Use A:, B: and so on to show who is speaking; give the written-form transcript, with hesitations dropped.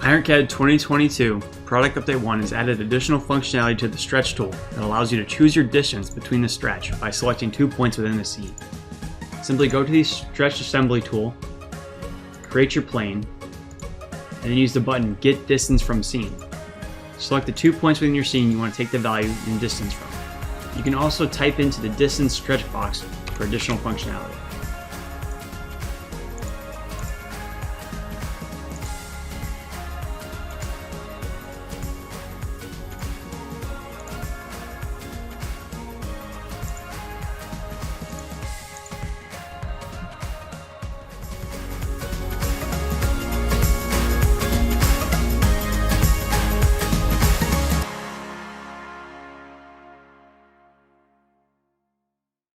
A: IronCAD 2022 Product Update 1 has added additional functionality to the stretch tool that allows you to choose your distance between the stretch by selecting 2 points within the scene. Simply go to the Stretch Assembly tool, create your plane, and then use the button Get Distance from Scene. Select the 2 points within your scene you want to take the value in distance from. You can also type into the distance stretch box for additional functionality.